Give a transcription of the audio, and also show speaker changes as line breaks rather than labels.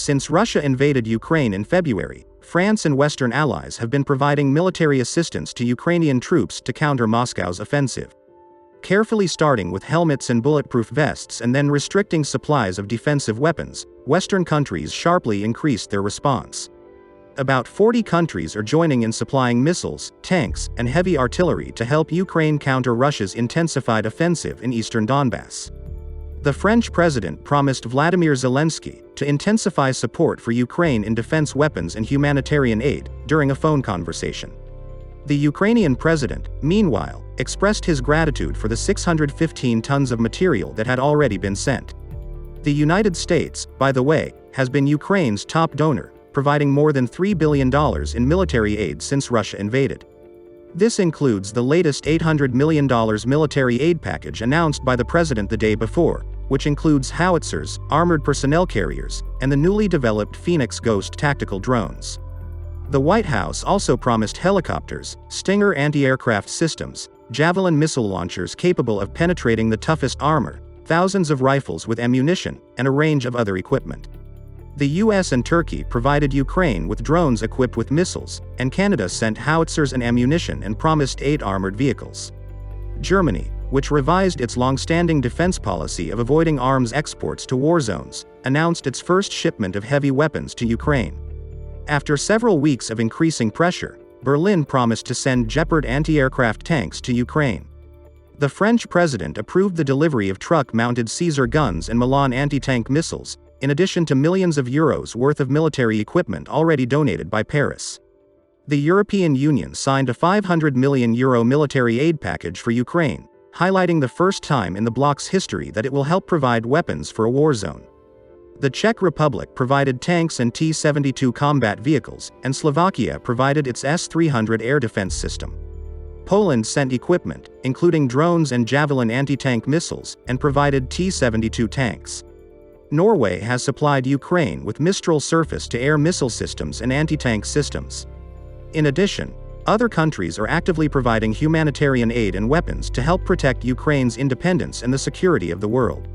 Since Russia invaded Ukraine in February, France and Western allies have been providing military assistance to Ukrainian troops to counter Moscow's offensive. Carefully starting with helmets and bulletproof vests and then restricting supplies of defensive weapons, Western countries sharply increased their response. About 40 countries are joining in supplying missiles, tanks, and heavy artillery to help Ukraine counter Russia's intensified offensive in eastern Donbas. The French president promised Vladimir Zelenskyi to intensify support for Ukraine in defense weapons and humanitarian aid during a phone conversation. The Ukrainian president, meanwhile, expressed his gratitude for the 615 tons of material that had already been sent. The United States, by the way, has been Ukraine's top donor, providing more than $3 billion in military aid since Russia invaded. This includes the latest $800 million military aid package announced by the president the day before, which includes howitzers, armored personnel carriers, and the newly developed Phoenix Ghost tactical drones. The White House also promised helicopters, Stinger anti-aircraft systems, Javelin missile launchers capable of penetrating the toughest armor, thousands of rifles with ammunition, and a range of other equipment. The US and Turkey provided Ukraine with drones equipped with missiles, and Canada sent howitzers and ammunition and promised 8 armored vehicles. Germany, which revised its long-standing defense policy of avoiding arms exports to war zones, announced its first shipment of heavy weapons to Ukraine. After several weeks of increasing pressure, Berlin promised to send Gepard anti-aircraft tanks to Ukraine. The French president approved the delivery of truck-mounted Caesar guns and Milan anti-tank missiles, in addition to millions of euros worth of military equipment already donated by Paris. The European Union signed a €500 million military aid package for Ukraine, highlighting the first time in the bloc's history that it will help provide weapons for a war zone. The Czech Republic provided tanks and T-72 combat vehicles, and Slovakia provided its S-300 air defense system. Poland sent equipment, including drones and Javelin anti-tank missiles, and provided T-72 tanks. Norway has supplied Ukraine with Mistral surface-to-air missile systems and anti-tank systems. In addition, other countries are actively providing humanitarian aid and weapons to help protect Ukraine's independence and the security of the world.